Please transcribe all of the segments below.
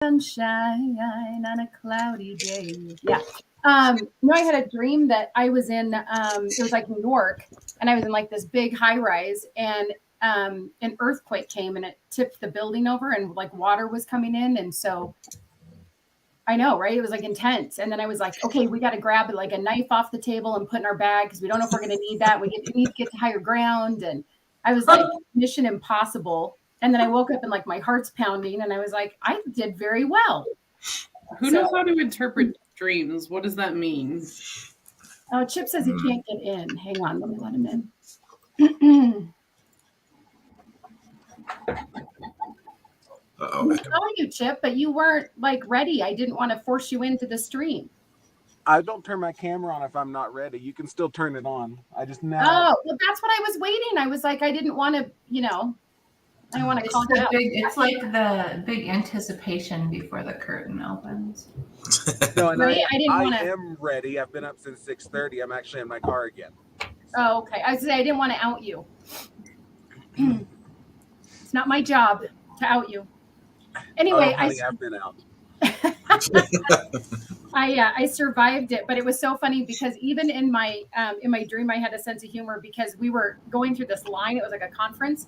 sunshine on a cloudy day. Yeah. No, I had a dream that I was in, it was like New York, and I was in like this big high rise, and an earthquake came and it tipped the building over, and like water was coming in. And so I know, right? It was like intense. And then I was like, okay, we got to grab like a knife off the table and put in our bag because we don't know if we're going to need that. Need to get to higher ground. And I was like, mission impossible. And then I woke up and like my heart's pounding, and I was like, I did very well. Who knows how to interpret dreams? What does that mean? Oh, Chip says he can't get in. Hang on, let me let him in. I was telling you, Chip, but you weren't like ready. I didn't want to force you into the stream. I don't turn my camera on if I'm not ready. You can still turn it on. I just know. Oh, well, that's what I was waiting. I was like, I didn't want to, I don't want to call you out. It's like the big anticipation before the curtain opens. No, and right? I am ready. I've been up since 6:30. I'm actually in my car again. Oh, okay. I didn't want to out you. It's not my job to out you. Anyway, I've been out. I survived it, but it was so funny because even in my dream, I had a sense of humor because we were going through this line. It was like a conference,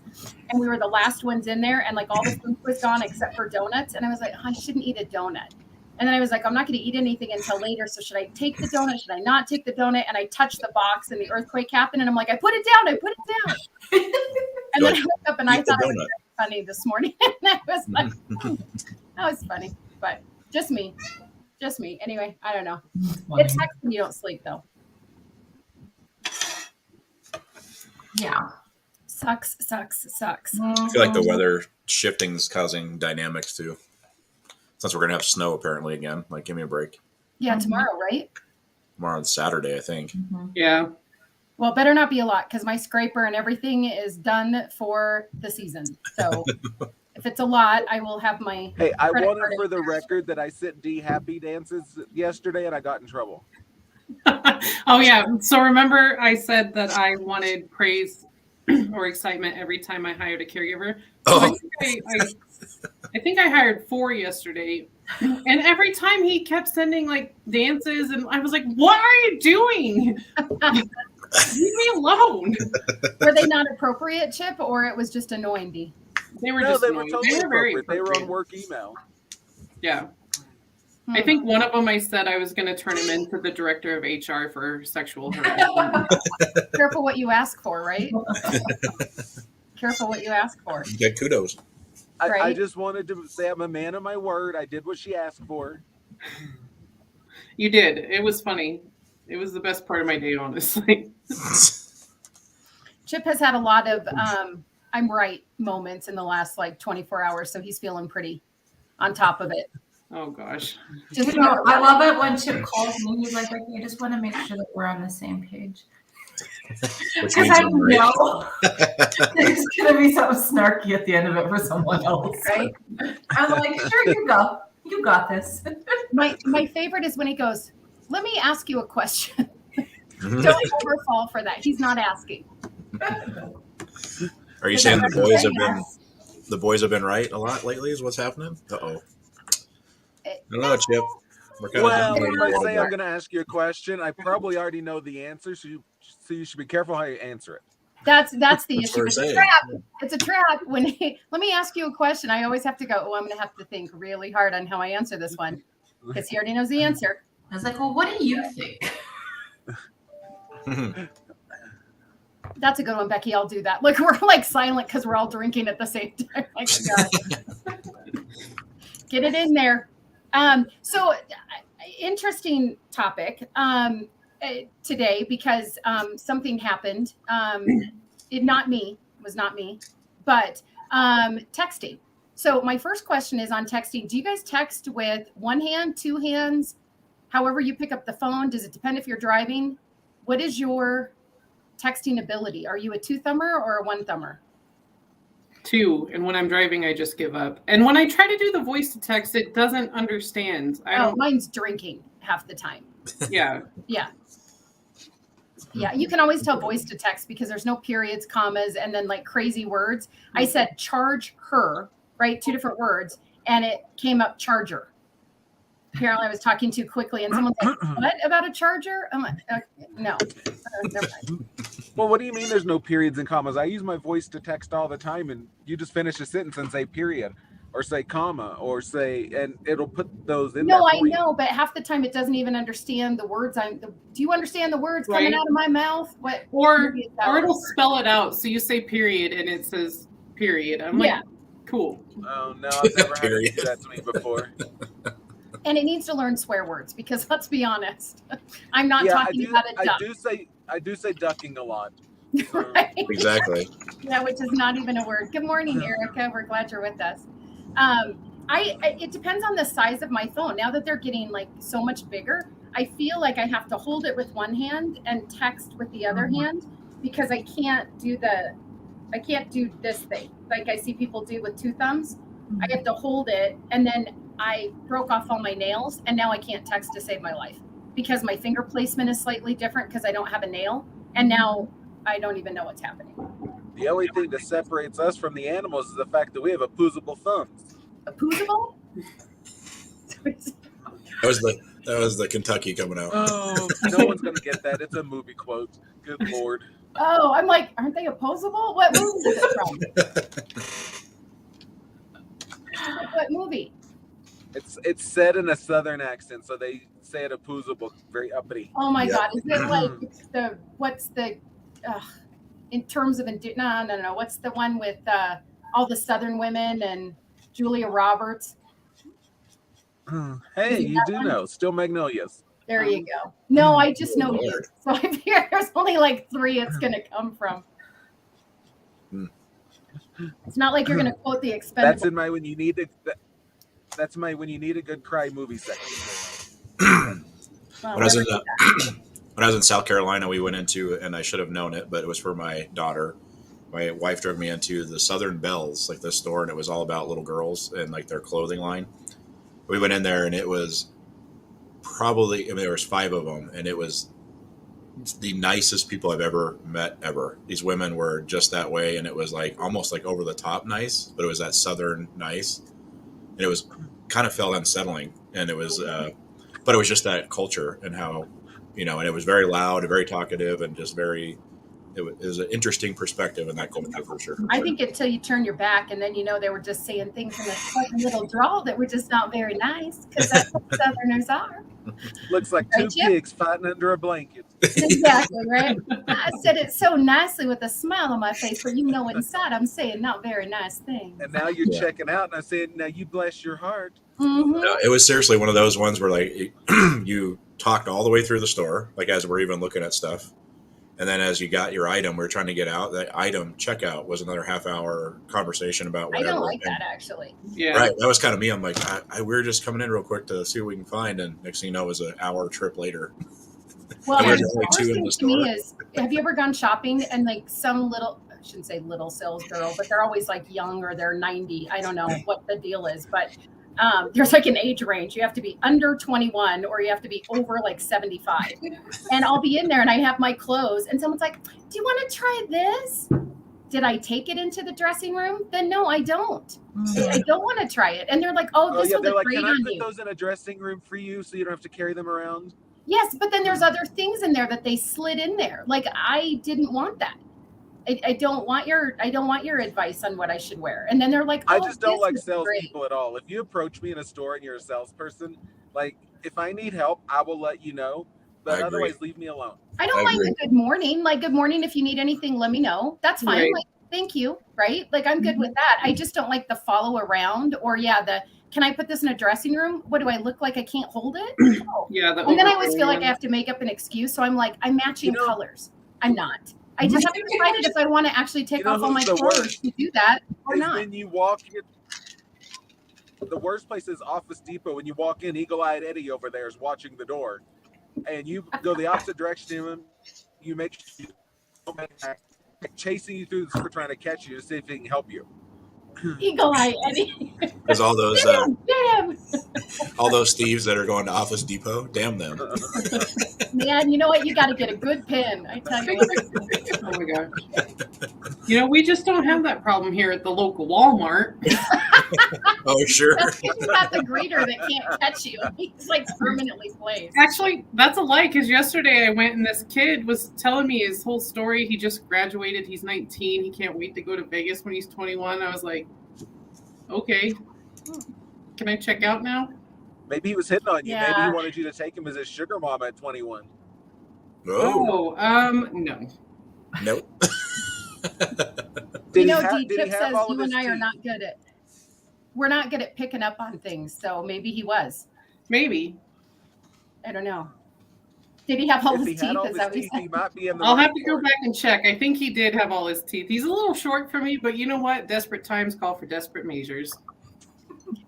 and we were the last ones in there, and like all the food was gone except for donuts. And I was like, I shouldn't eat a donut. And then I was like, I'm not going to eat anything until later. So should I take the donut? Should I not take the donut? And I touched the box, and the earthquake happened, and I'm like, I put it down. And then I woke up, and I thought it was funny this morning. And I was like, that was funny, but just me. Anyway, I don't know. It sucks when you don't sleep, though. Yeah. Sucks. I feel like the weather shifting is causing dynamics too. Since we're going to have snow apparently again. Like, give me a break. Yeah, tomorrow, right? Tomorrow on Saturday, I think. Mm-hmm. Yeah. Well, better not be a lot because my scraper and everything is done for the season. So if it's a lot, I will have my. Hey, I wanted for the record that I sent D happy dances yesterday and I got in trouble. Oh, yeah. So remember I said that I wanted praise or excitement every time I hired a caregiver? So I think I hired 4 yesterday. And every time he kept sending like dances, and I was like, what are you doing? Leave me alone. Were they not appropriate, Chip, or it was just annoying, D? They were totally appropriate. They were on work email. Yeah. I think one of them I said I was going to turn him into the director of HR for sexual harassment. Careful what you ask for, right? Careful what you ask for. You get kudos. I just wanted to say I'm a man of my word. I did what she asked for. You did. It was funny. It was the best part of my day, honestly. Chip has had a lot of I'm right moments in the last like 24 hours, so he's feeling pretty on top of it. Oh, gosh. I love it when Chip calls me. He's like, I just want to make sure that we're on the same page. Because I know there's going to be something snarky at the end of it for someone else. Right? I'm like, sure, you go. You got this. My favorite is when he goes, let me ask you a question. Don't ever fall for that. He's not asking. Are you saying the boys have been right a lot lately is what's happening? Uh-oh. I don't know, Chip. Well, if I say I'm going to ask you a question, I probably already know the answer, so you should be careful how you answer it. That's the issue. It's a trap. It's a trap. Let me ask you a question. I always have to go, I'm going to have to think really hard on how I answer this one because he already knows the answer. I was like, well, what do you think? That's a good one, Becky. I'll do that. Look, we're like silent because we're all drinking at the same time. Like, get it in there. So interesting topic today because something happened. It was not me, but texting. So my first question is on texting. Do you guys text with one hand, two hands, however you pick up the phone? Does it depend if you're driving? What is your texting ability? Are you a 2-thumber or a 1-thumber? 2, and when I'm driving, I just give up. And when I try to do the voice to text, it doesn't understand. Mine's drinking half the time. Yeah. Yeah, you can always tell voice to text because there's no periods, commas, and then like crazy words. I said charge her, right? 2 different words. and it came up charger. Apparently I was talking too quickly and someone's like, what about a charger? I'm like, no, never mind. Well, what do you mean there's no periods and commas? I use my voice to text all the time, and you just finish a sentence and say period or say comma or say, and it'll put those in. No, I know, but half the time it doesn't even understand the words. Do you understand the words coming out of my mouth? What? Or it'll spell it out. So you say period and it says period. I'm like, cool. Oh, no, I've never had to do that to me before. And it needs to learn swear words because let's be honest, I'm not talking about a duck. I do say ducking a lot. Right? Exactly. Yeah, which is not even a word. Good morning, Erica. We're glad you're with us. It depends on the size of my phone. Now that they're getting like so much bigger, I feel like I have to hold it with one hand and text with the other hand because I can't do this thing like I see people do with two thumbs. I have to hold it, and then I broke off all my nails, and now I can't text to save my life because my finger placement is slightly different because I don't have a nail, and now I don't even know what's happening. The only thing that separates us from the animals is the fact that we have opposable thumbs. Opposable? That was the Kentucky coming out. Oh, no one's gonna get that. It's a movie quote. Good Lord. Oh, I'm like, aren't they opposable? What movie is it from? What movie? It's said in a southern accent, so they say it opposable, very uppity. Oh my God! Is it like in terms of no? What's the one with all the southern women and Julia Roberts? Hey, you do know. Still Magnolias. There you go. No, I just know you. So I figure there's only like 3 it's going to come from. It's not like you're going to quote the Expendables. That's in my when you need That's my when you need a good cry movie section. Well, when I was in South Carolina, we went into, and I should have known it, but it was for my daughter. My wife drove me into the Southern Bells, like this store, and it was all about little girls and like their clothing line. We went in there, and it was probably, there was 5 of them, and it was the nicest people I've ever met ever. These women were just that way, and it was like almost like over the top nice, but it was that Southern nice, and it was kind of felt unsettling, and it was, but it was just that culture and how, and it was very loud and very talkative and just very. It was an interesting perspective in that culture for sure. I think until you turn your back and then they were just saying things in a sudden little drawl that were just not very nice because that's what Southerners are. Looks like 2 pigs fighting under a blanket. Exactly, right? I said it so nicely with a smile on my face, but inside I'm saying not very nice things. And now you're checking out and I said, now you bless your heart. Mm-hmm. It was seriously one of those ones where like you talked all the way through the store, like as we're even looking at stuff. And then as you got your item, we were trying to get out. The item checkout was another half-hour conversation about whatever. I don't like that, actually. Yeah. Right. That was kind of me. I'm like, we were just coming in real quick to see what we can find. And next thing you know, it was an hour trip later. Well, the worst thing to me is, have you ever gone shopping and like some little, I shouldn't say little sales girl, but they're always like young or they're 90. I don't know what the deal is, but there's like an age range. You have to be under 21 or you have to be over like 75. And I'll be in there and I have my clothes and someone's like, do you want to try this? Did I take it into the dressing room? Then no, I don't. I don't want to try it. And they're like, this will look great on you. Can I put those in a dressing room for you so you don't have to carry them around? Yes, but then there's other things in there that they slid in there. Like I didn't want that. I don't want your advice on what I should wear. And then they're like, I just don't like salespeople at all. If you approach me in a store and you're a salesperson, like if I need help, I will let you know. But otherwise, leave me alone. I don't like the good morning. Like, good morning. If you need anything, let me know. That's fine. Right. Like, thank you. Right. Like, I'm good with that. I just don't like the follow around or can I put this in a dressing room? What do I look like? I can't hold it. No. Yeah. And then I always feel like I have to make up an excuse. So I'm like, I'm matching colors. I'm not. I just haven't decided if I want to actually take off all my clothes to do that or not. When you walk in, the worst place is Office Depot. When you walk in, Eagle-Eyed Eddie over there is watching the door. And you go the opposite direction to him. You make sure you don't make chasing you through the store trying to catch you to see if he can help you. Eagle-Eyed Eddie. Because all those thieves that are going to Office Depot, damn them. Man, you know what? You got to get a good pen. I tell you what. Oh my gosh. We just don't have that problem here at the local Walmart. Oh, sure. That's because you got the greeter that can't catch you. He's like permanently placed. Actually, that's a lie, because yesterday I went and this kid was telling me his whole story. He just graduated. He's 19. He can't wait to go to Vegas when he's 21. I was like, okay. Can I check out now? Maybe he was hitting on you. Maybe Yeah. he wanted you to take him as his sugar mama at 21. Oh, No. nope. Did You he know, ha- D did he Tip have says all of you and his I are teeth? not good at. We're not good at picking up on things, so maybe he was. Maybe. I don't know. Did he have all If his he teeth? had all Is his that what he teeth, said? he might be in the I'll running have to go for it. back and check. I think he did have all his teeth. He's a little short for me, but you know what? Desperate times call for desperate measures.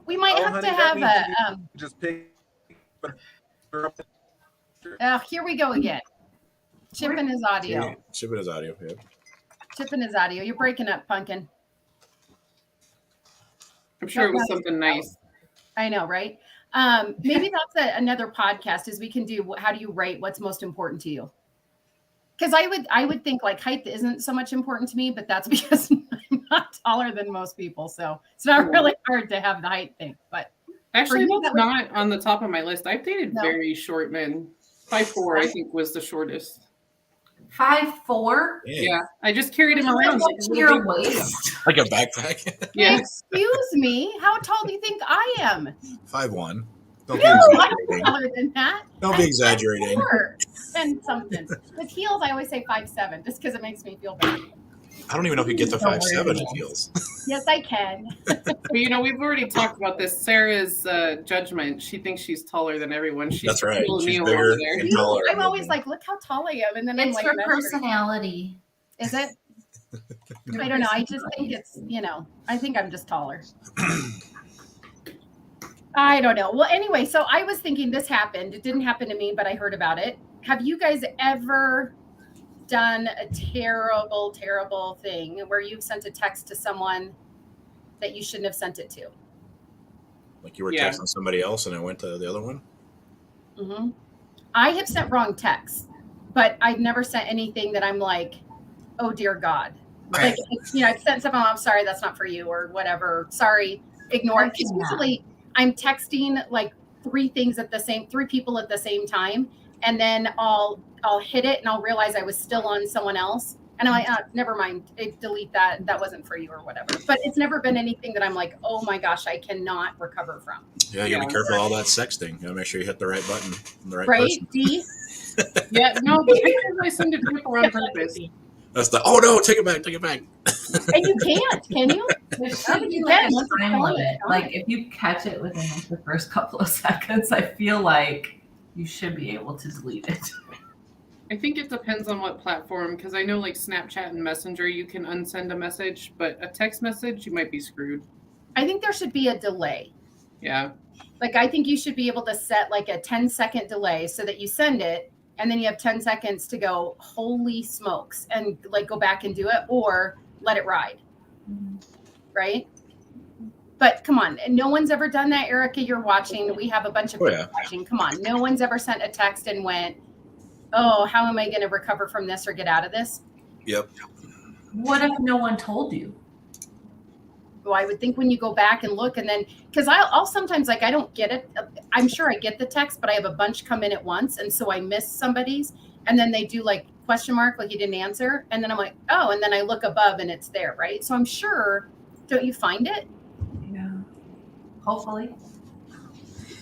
We might Oh, have honey, to that have means a. you just pick. Here we go again. Chip in his audio. Chip in his audio. Yeah. Chip in his audio. You're breaking up, Pumpkin. I'm sure it was No, something nice. I know, right? Maybe that's another podcast. Is we can do. How do you rate what's most important to you? Because I would think like height isn't so much important to me, but that's because I'm not taller than most people, so it's not really hard to have the height thing. But Actually, you, that's that was- not on the top of my list. I've dated No. very short men. 5'4", I think, was the shortest. 5'4"? Yeah, I just carried him around. Like to your waist. Like a backpack. Yeah. excuse me, how tall do you think I am? 5'1". Don't be No, I'm exaggerating. taller than that. Don't be exaggerating. 4 and something. With heels, I always say 5'7", just because it makes me feel better. I don't even know if you get the Don't worry 5'7" about in it. heels. Yes, I can. But we've already talked about this. Sarah's judgment. She thinks she's taller than everyone. She's That's right. cooling She's me bigger over there. and taller. I'm always like, look how tall I am, and then I'm It's like, her measuring. personality. Is it? I don't know. I just think it's, I think I'm just taller. I don't know. Well, anyway, so I was thinking this happened. It didn't happen to me, but I heard about it. Have you guys ever done a terrible, terrible thing where you've sent a text to someone that you shouldn't have sent it to? Like you were Yeah. texting somebody else and it went to the other one? Mm-hmm. I have sent wrong texts, but I've never sent anything that I'm like, oh dear God. Like, I've sent something, I'm sorry, that's not for you, or whatever. Sorry, ignore it. Because Yeah. usually I'm texting like three people at the same time, and then I'll hit it and I'll realize I was still on someone else. And I'm like, never mind, delete that. That wasn't for you or whatever. But it's never been anything that I'm like, oh my gosh, I cannot recover from. Yeah, you gotta Yeah. be careful of all that sexting. You gotta make sure you hit the right button from the right Right? person. D? Yeah, no, the pictures I send to people on purpose. That's the no, take it back. And you can't, can you? There should be You like can, a once it's time on, limit. it's on. Like if you catch it within like the first couple of seconds, I feel like you should be able to delete it. I think it depends on what platform, because I know like Snapchat and Messenger, you can unsend a message, but a text message, you might be screwed. I think there should be a delay. Yeah. Like, I think you should be able to set like a 10-second delay so that you send it and then you have 10 seconds to go, holy smokes, and like go back and do it, or let it ride. Right? But come on, no one's ever done that. Erica, you're watching. We have a bunch of Oh, people yeah. watching. Come on. No one's ever sent a text and went, oh, how am I going to recover from this or get out of this? Yep. What if no one told you? Well, I would think when you go back and look, and then because I'll sometimes like I don't get it. I'm sure I get the text, but I have a bunch come in at once, and so I miss somebody's, and then they do like question mark, like you didn't answer, and then I'm like, oh, and then I look above and it's there, right? So I'm sure. Don't you find it? Yeah. Hopefully.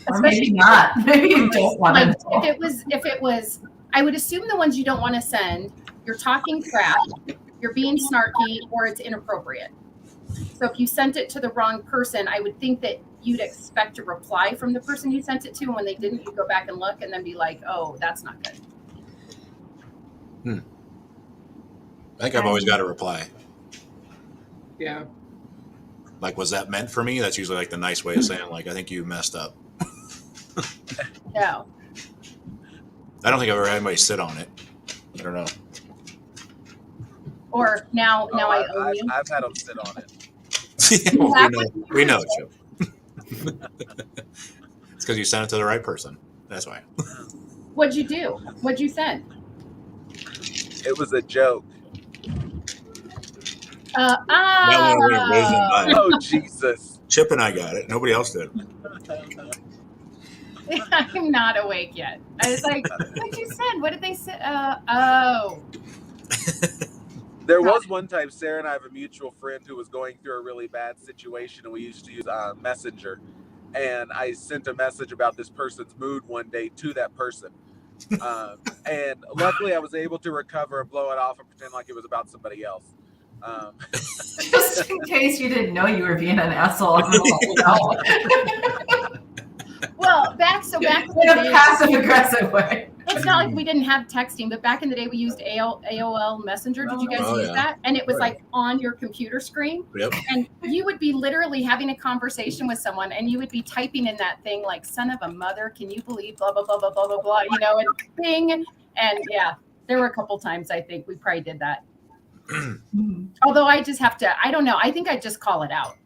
Or maybe not. Maybe you don't want Like to. if it was, I would assume the ones you don't want to send. You're talking crap, you're being snarky, or it's inappropriate. So if you sent it to the wrong person, I would think that you'd expect a reply from the person you sent it to. And when they didn't, you go back and look and then be like, oh, that's not good. I think I've always got a reply. Yeah. Like, was that meant for me? That's usually like the nice way of saying, like, I think you messed up. No. I don't think I've ever had anybody sit on it. I don't know. Or now I owe you. I've had them sit on it. we know, Chip. It's because you sent it to the right person. That's why. What'd you do? What'd you send? It was a joke. That one went whizzing by. Oh, Jesus. Chip and I got it. Nobody else did. I'm not awake yet. I was like, what you said? What did they say? Oh. There was one time Sarah and I have a mutual friend who was going through a really bad situation, and we used to use Messenger. And I sent a message about this person's mood one day to that person. And luckily I was able to recover and blow it off and pretend like it was about somebody else. Just in case you didn't know you were being an asshole. Well, back in In the a day, passive aggressive way. it's not like we didn't have texting, but back in the day we used AOL Messenger. Did you guys Oh, use yeah. that? And it was Right. like on your computer screen. Yep. And you would be literally having a conversation with someone and you would be typing in that thing like, son of a mother, can you believe blah, blah, blah, blah, blah, blah, blah, you know, and bing. And yeah, there were a couple times I think we probably did that. Although I just have to, I don't know. I think I'd just call it out.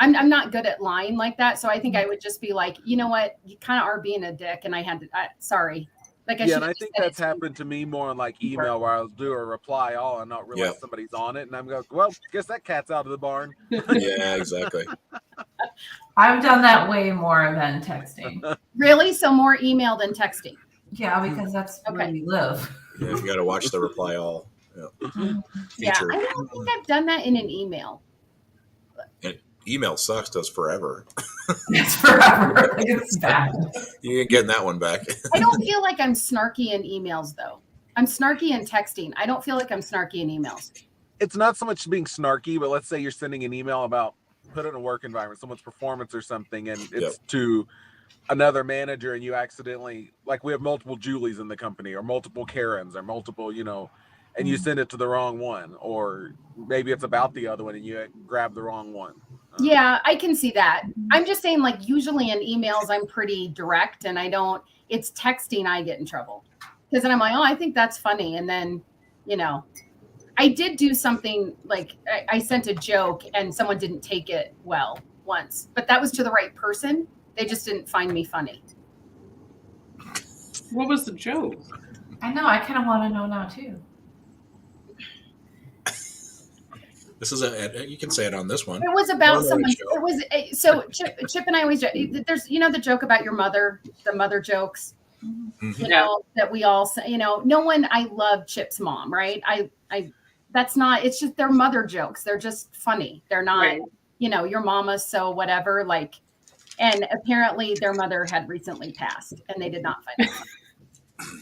I'm not good at lying like that. So I think I would just be like, you know what? You kind of are being a dick. And I had to, sorry. Like Yeah, and I think that's happened to me more on like email where I'll do a reply all and not realize Yeah. somebody's on it. And I'm going, well, guess that cat's out of the barn. Yeah, exactly. I've done that way more than texting. Really? So more email than texting. Yeah, because that's where Okay. we live. Yeah, you got to watch the reply all. Yeah. Feature. I don't think I've done that in an email. Email sucks. Does forever. It's forever. Like, it's bad. You ain't getting that one back. I don't feel like I'm snarky in emails though. I'm snarky in texting. I don't feel like I'm snarky in emails. It's not so much being snarky, but let's say you're sending an email about put it in a work environment, someone's performance or something, and it's to another manager and you accidentally, like we have multiple Julies in the company or multiple Karens or multiple, you know, and you send it to the wrong one, or maybe it's about the other one and you grab the wrong one. Yeah, I can see that. I'm just saying, like, usually in emails, I'm pretty direct and it's texting I get in trouble. Because then I'm like, oh, I think that's funny. And then, you know, I did do something like I sent a joke and someone didn't take it well once, but that was to the right person. They just didn't find me funny. What was the joke? I know. I kind of want to know now too. This is you can say it on this one. It was about One someone. joke. It was so Chip and I always there's the joke about your mother, the mother jokes, Mhm. you know, that we all say. You know, no one. I love Chip's mom, right? I that's not. It's just they're mother jokes. They're just funny. They're not. Right. You know, your mama, so whatever. Like, and apparently their mother had recently passed, and they did not find it funny.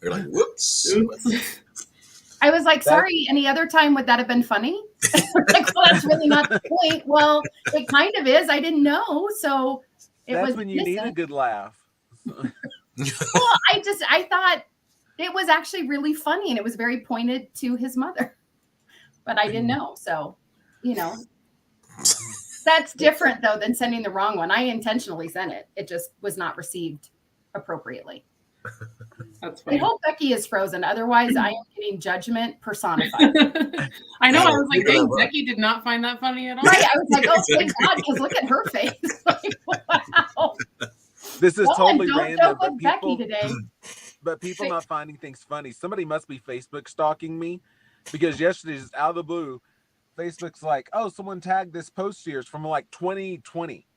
You're like, whoops. Oops. I was like, sorry, any other time would that have been funny? Like, well, that's really not the point. Well, it kind of is. I didn't know. So it That's was when you need a innocent. good laugh. Well, I thought it was actually really funny and it was very pointed to his mother, but I didn't know. So, you know, that's different though than sending the wrong one. I intentionally sent it. It just was not received appropriately. That's I funny. hope Becky is frozen. Otherwise, I am getting judgment personified. I know. I was like, Yeah, dang, right. Becky did not find that funny at all. Right? I was like, oh, thank God, because look at her face. Like, wow. This is Someone totally don't random, joke but with Becky people, today. but people not finding things funny. Somebody must be Facebook stalking me, because yesterday, just out of the blue, Facebook's like, oh, someone tagged this post of yours from like 2020.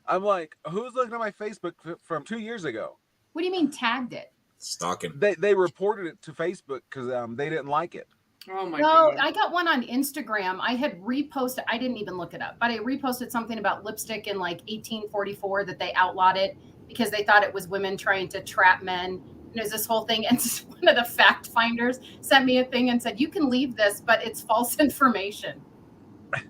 I'm like, who's looking at my Facebook from 2 years ago? What do you mean tagged it? Stalking. They reported it to Facebook because they didn't like it. Oh my No, god. I got one on Instagram. I had reposted, I didn't even look it up, but I reposted something about lipstick in like 1844 that they outlawed it because they thought it was women trying to trap men. And there's this whole thing. And one of the fact finders sent me a thing and said, you can leave this, but it's false information.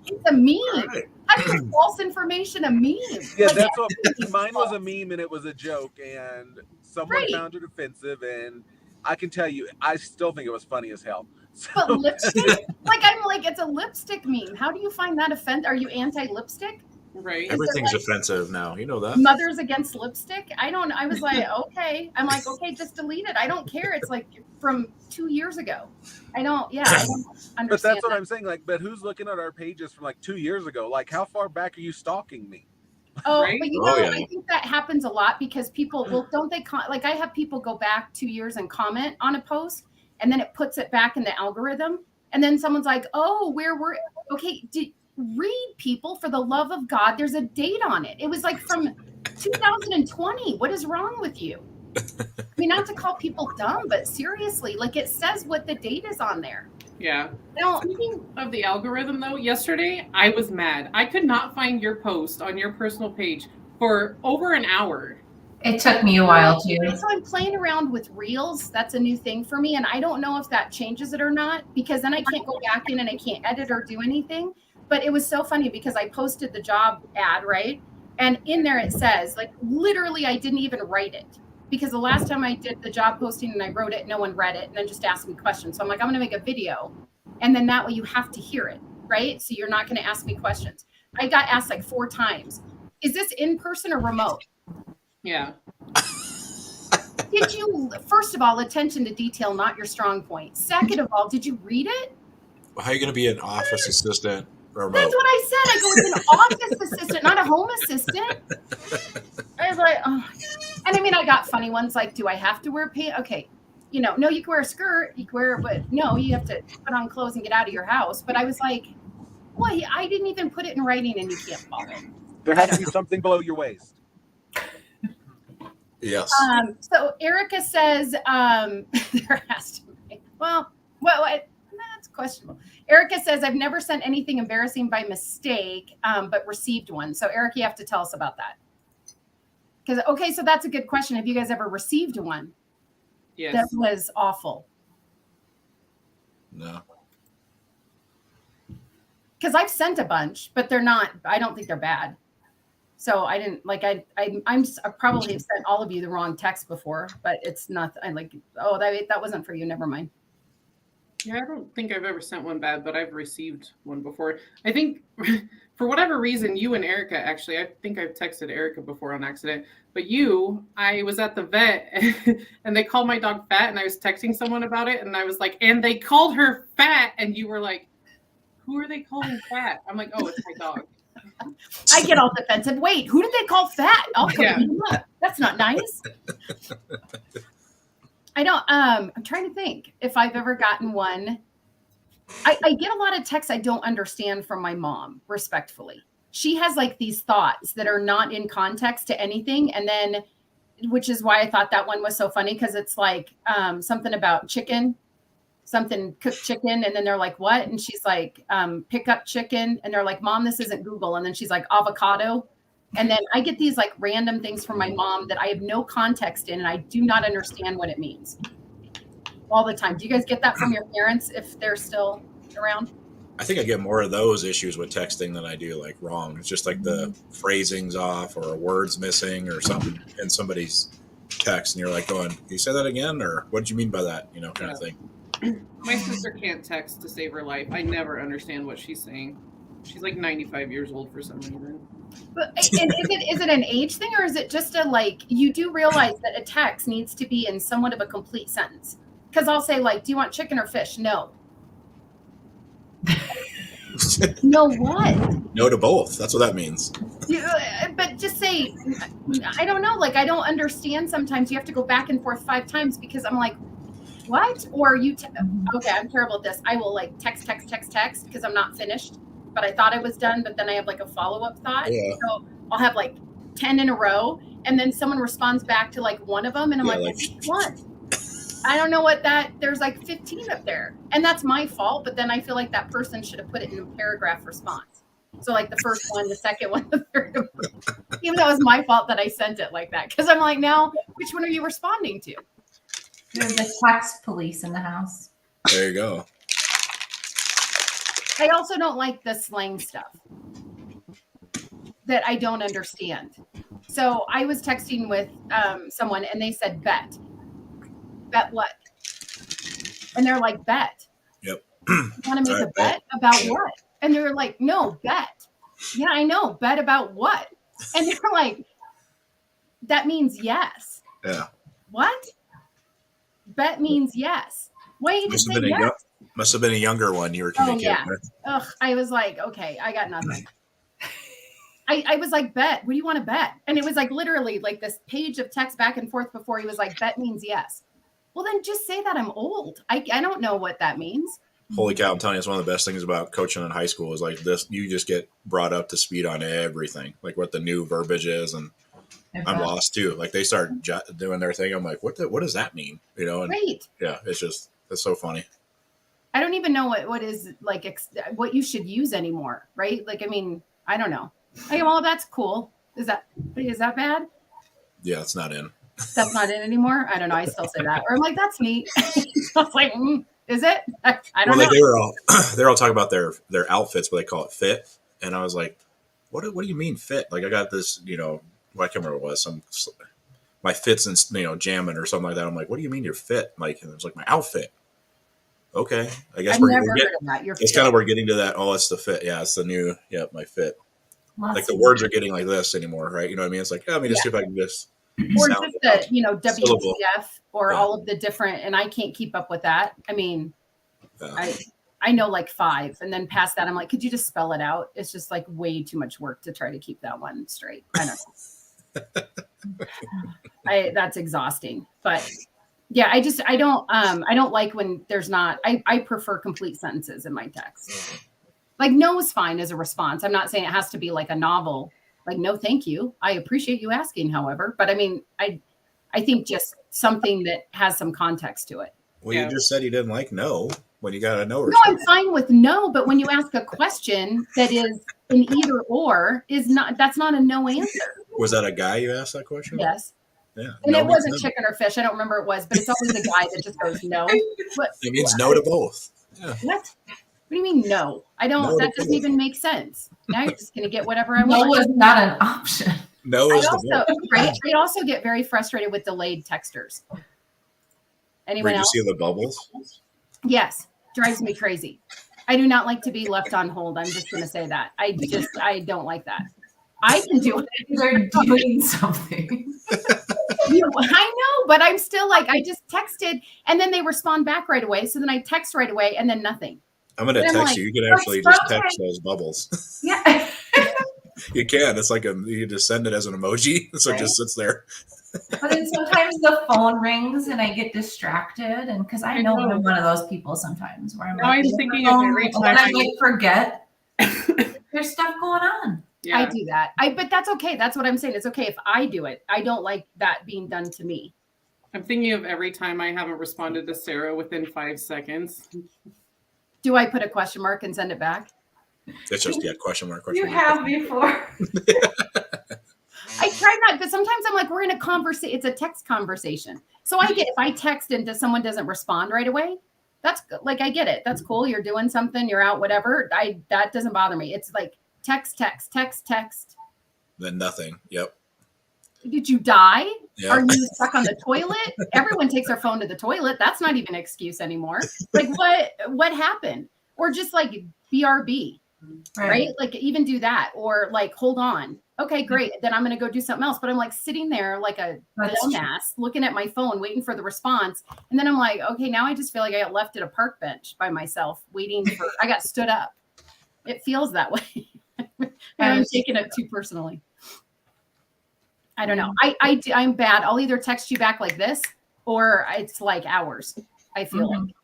It's a meme. Right. How do you false information a meme? Yeah, Like, that's what everything's mine was a false. meme, and it was a joke, and someone Right. found it offensive, and I can tell you, I still think it was funny as hell. So, But lipstick? Like, I'm like, it's a lipstick meme. How do you find that offensive? Are you anti-lipstick? Right. Everything's like- offensive now. You know that. Mothers against lipstick? I was like, okay. I'm like, okay, just delete it. I don't care. It's like from 2 years ago. I don't understand. but that's what I'm saying. Like, but who's looking at our pages from like 2 years ago? Like, how far back are you stalking me? Oh, Right? but you Oh, know, yeah. I think that happens a lot because people, well, don't they, like I have people go back 2 years and comment on a post and then it puts it back in the algorithm. And then someone's like, oh, okay, read, people, for the love of God. There's a date on it. It was like from 2020. What is wrong with you? I mean, not to call people dumb, but seriously, like, it says what the date is on there. Yeah. Now, Speaking of the algorithm, though, yesterday I was mad. I could not find your post on your personal page for over an hour. It took me a while too. So I'm playing around with Reels. That's a new thing for me. And I don't know if that changes it or not, because then I can't go back in and I can't edit or do anything. But it was so funny because I posted the job ad, right? And in there it says, like, literally, I didn't even write it, because the last time I did the job posting and I wrote it, no one read it and then just asked me questions. So I'm like, I'm going to make a video. And then that way you have to hear it, right? So you're not going to ask me questions. I got asked like 4 times, is this in person or remote? Yeah. Did you, first of all, attention to detail, not your strong point. Second of all, did you read it? Well, how are you going to be an office assistant remote? That's what I said. I go, it's an office assistant, not a home assistant. I was like, oh. And I mean, I got funny ones like, do I have to wear pants? Okay. You know, no, you can wear a skirt, you can wear, but no, you have to put on clothes and get out of your house. But I was like, boy, I didn't even put it in writing and you can't follow. There has to be something below your waist. Yes. So Erica says, there has to be. Well, that's questionable. Erica says, I've never sent anything embarrassing by mistake, but received one. So Erica, you have to tell us about that. Because, okay, so that's a good question. Have you guys ever received one? Yes. That was awful. No. Because I've sent a bunch, but they're not, I don't think they're bad. So I didn't, like, I probably have sent all of you the wrong text before, but it's not, I like, oh, that wasn't for you. Never mind. Yeah, I don't think I've ever sent one bad, but I've received one before. I think for whatever reason, you and Erica, actually, I think I've texted Erica before on accident, but I was at the vet and they called my dog fat, and I was texting someone about it, and I was like, and they called her fat, and you were like, who are they calling fat? I'm like, oh, it's my dog. I get all defensive. Wait, who did they call fat? I'll come Yeah. him up. That's not nice. I don't, I'm trying to think if I've ever gotten one. I get a lot of texts I don't understand from my mom, respectfully. She has like these thoughts that are not in context to anything. And then, which is why I thought that one was so funny, because it's like something about chicken, something cooked chicken. And then they're like, what? And she's like, pick up chicken. And they're like, Mom, this isn't Google. And then she's like, avocado. And then I get these like random things from my mom that I have no context in, and I do not understand what it means all the time. Do you guys get that from your parents if they're still around? I think I get more of those issues with texting than I do like wrong. It's just like the phrasing's off or a word's missing or something in somebody's text, and you're like going, "Can you say that again?" Or "What did you mean by that?" You know, kind of thing. My sister can't text to save her life. I never understand what she's saying. She's like 95 years old for some reason. But and is it an age thing, or is it just a, like, you do realize that a text needs to be in somewhat of a complete sentence? Because I'll say, like, do you want chicken or fish? No. No what? No to both. That's what that means. But just say, I don't know. Like, I don't understand. Sometimes you have to go back and forth 5 times because I'm like, what? Or okay, I'm terrible at this. I will like text because I'm not finished, but I thought I was done. But then I have like a follow-up thought. Yeah. So I'll have like 10 in a row. And then someone responds back to like one of them. And I'm like, what? I don't know what there's like 15 up there. And that's my fault. But then I feel like that person should have put it in a paragraph response. So like the first one, the second one, the third one. Even though it was my fault that I sent it like that. Because I'm like, now, which one are you responding to? There's a text police in the house. There you go. I also don't like the slang stuff that I don't understand. So I was texting with someone and they said, bet. Bet what? And they're like, bet. Yep. You want to make a bet about what? And they're like, no, bet. Yeah, I know. Bet about what? And they're like, that means yes. Yeah. What? Bet means yes. Why you just say yes? Must have been a younger one you were communicating with. Ugh, I was like, okay, I got nothing. I was like, bet. What do you want to bet? And it was like literally like this page of text back and forth before he was like, bet means yes. Well, then just say that I'm old. I don't know what that means. Holy cow! I'm telling you, it's one of the best things about coaching in high school is like this. You just get brought up to speed on everything, like what the new verbiage is, and I'm lost too. Like they start doing their thing. I'm like, what does that mean? You know? And Right. yeah, it's so funny. I don't even know what is like what you should use anymore, right? Like, I mean, I don't know. Like, well, that's cool. Is that bad? Yeah, it's not in. That's not in anymore. I don't know. I still say that, or I'm like, that's neat. I was like, is it? I don't know. Like they're all talking about their outfits, but they call it fit, and I was like, what do you mean fit? Like I got this, I can't remember what it was, my fits and jamming or something like that. I'm like, what do you mean you're fit? Like, and it was like my outfit. Okay, I guess I've never heard of that. It's kind of we're getting to that. Oh, it's the fit. Yeah, it's the new. Yeah, my fit. Like the words are getting like this anymore, right? You know what I mean? It's like, let me just see if I can just. Or just the WTF or all of the different, and I can't keep up with that. I mean, I know like 5, and then past that, I'm like, could you just spell it out? It's just like way too much work to try to keep that one straight. I don't know. That's exhausting, but yeah, I don't like when there's not. I prefer complete sentences in my text. Like no is fine as a response. I'm not saying it has to be like a novel. Like, no, thank you. I appreciate you asking, however. But I mean, I think just something that has some context to it. Well, you just said you didn't like no when you got a no response. No, I'm fine with no. But when you ask a question that is an either or, that's not a no answer. Was that a guy you asked that question? Yes. Yeah. And no, it wasn't chicken or fish. I don't remember it was, but it's always a guy that just goes no. It means no to both. Yeah. What? What do you mean no? I don't. No, that doesn't even make sense. Now you're just going to get whatever I want. No was not an option. No is right. I also get very frustrated with delayed texters. Anyone else? You see the bubbles? Yes, drives me crazy. I do not like to be left on hold. I'm just going to say that. I don't like that. I can do it. They're doing something. I know, but I'm still like, I just texted and then they respond back right away. So then I text right away and then nothing. I'm going to text you. You can actually just text those bubbles. Yeah. You can. It's like you just send it as an emoji. So it just sits there. But then sometimes the phone rings and I get distracted. And because I know I'm one of those people sometimes where I'm thinking of every time I might forget. There's stuff going on. Yeah. I do that. But that's okay. That's what I'm saying. It's okay if I do it. I don't like that being done to me. I'm thinking of every time I haven't responded to Sarah within 5 seconds. Do I put a question mark and send it back? It's just question mark. You have before. I try not, but sometimes I'm like, we're in a conversation. It's a text conversation. So I get if I text and someone doesn't respond right away, that's like I get it. That's cool. You're doing something. You're out. Whatever. That doesn't bother me. It's like text. Then nothing. Yep. Did you die? Yep. Are you stuck on the toilet? Everyone takes their phone to the toilet. That's not even an excuse anymore. Like what happened? Or just like BRB, right? Like even do that or like, hold on. Okay, great. Then I'm going to go do something else. But I'm like sitting there like a dumbass looking at my phone, waiting for the response. And then I'm like, okay, now I just feel like I got left at a park bench by myself waiting for, I got stood up. It feels that way. And I'm taking it too personally. I don't know. I'm bad. I'll either text you back like this or it's like hours. I feel like.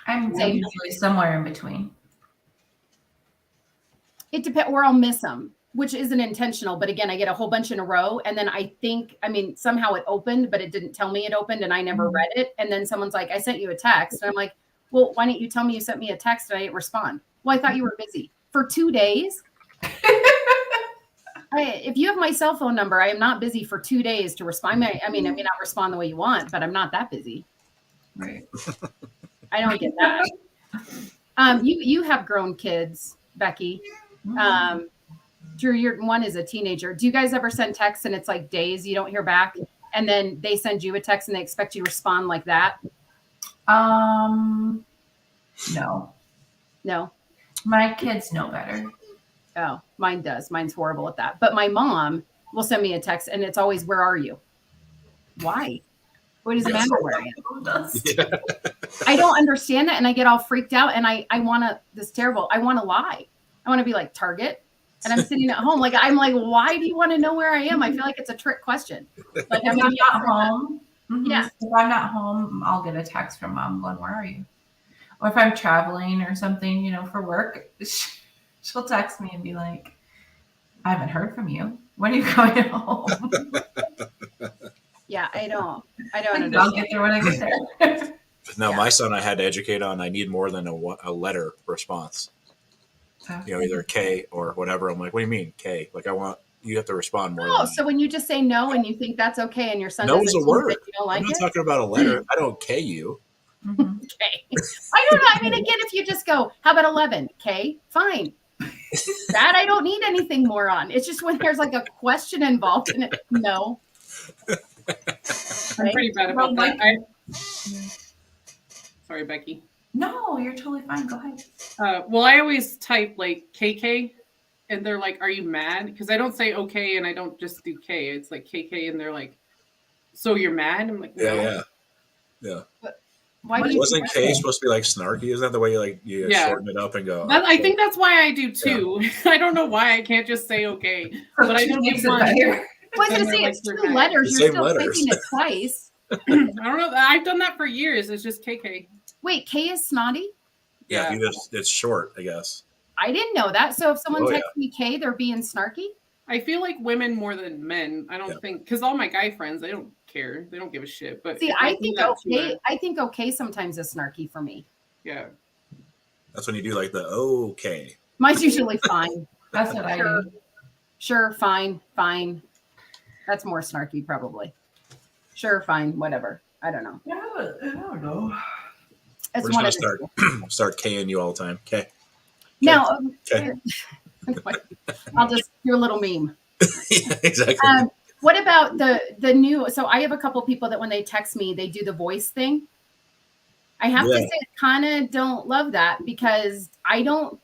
I'm usually somewhere in between. It depends, or I'll miss them, which isn't intentional. But again, I get a whole bunch in a row. And then somehow it opened, but it didn't tell me it opened and I never read it. And then someone's like, I sent you a text. And I'm like, well, why didn't you tell me you sent me a text and I didn't respond? Well, I thought you were busy for 2 days. If you have my cell phone number, I am not busy for 2 days to respond. I may not respond the way you want, but I'm not that busy. Right. I don't get that. You have grown kids, Becky. Drew, your one is a teenager. Do you guys ever send texts and it's like days you don't hear back, and then they send you a text and they expect you to respond like that? No. No. My kids know better. Oh, mine does. Mine's horrible at that. But my mom will send me a text and it's always, where are you? Why? What does it matter where I am? Yeah. I don't understand that. And I get all freaked out and I want to, this is terrible. I want to lie. I want to be like Target and I'm sitting at home. Like, I'm like, why do you want to know where I am? I feel like it's a trick question. Like, if I'm not home. Yeah. If I'm not home, I'll get a text from mom going, where are you? Or if I'm traveling or something, for work, she'll text me and be like, I haven't heard from you. When are you going home? Yeah, I don't I'll understand. get there when I get there. Now, Yeah. my son, I had to educate on. I need more than a letter response. Either a K or whatever. I'm like, what do you mean K? Like, you have to respond more. Oh, than so when you just say no and you think that's okay, and your son no doesn't is a see word. that you don't I'm like not it, talking about a letter. I don't K you. Mhm. okay. I don't know. I mean, again, if you just go, how about 11? Okay, fine. That I don't need anything more on. It's just when there's like a question involved in it. No. I'm pretty bad about Well, that. Sorry, Becky. No, you're totally fine. Go ahead. Well, I always type like KK, and they're like, "Are you mad?" Because I don't say okay, and I don't just do K. It's like KK, and they're like, "So you're mad?" I'm like, "No." Yeah. Why do you Wasn't K supposed to be like snarky? Isn't that the way you Yeah. shorten it up and go? I think that's why I do too. I don't know why I can't just say okay, but I don't makes give it one. better. I was going And to they're say like, it's "You're 2 mad." letters. The You're same still letters. typing it twice. I don't know. I've done that for years. It's just KK. Wait, K is snotty? Yeah, Yeah. it's short, I guess. I didn't know that. So if someone Oh, yeah. texts me K, they're being snarky? I feel like women more than men. I don't Yeah. think because all my guy friends, they don't care. They don't give a shit. But See, if I do think that to okay. a- I think okay sometimes is snarky for me. yeah. That's when you do like the okay. Mine's usually fine. That's what I Sure. do. Sure, fine. That's more snarky, probably. Sure, fine, whatever. I don't know. Yeah, I don't know. It's We're one just of gonna the start K'ing you all the time. Okay. now. Okay. I'll just do a little meme. Yeah, exactly. What about the new? So I have a couple people that when they text me, they do the voice thing. I have to Yeah. say, I kind of don't love that because I don't.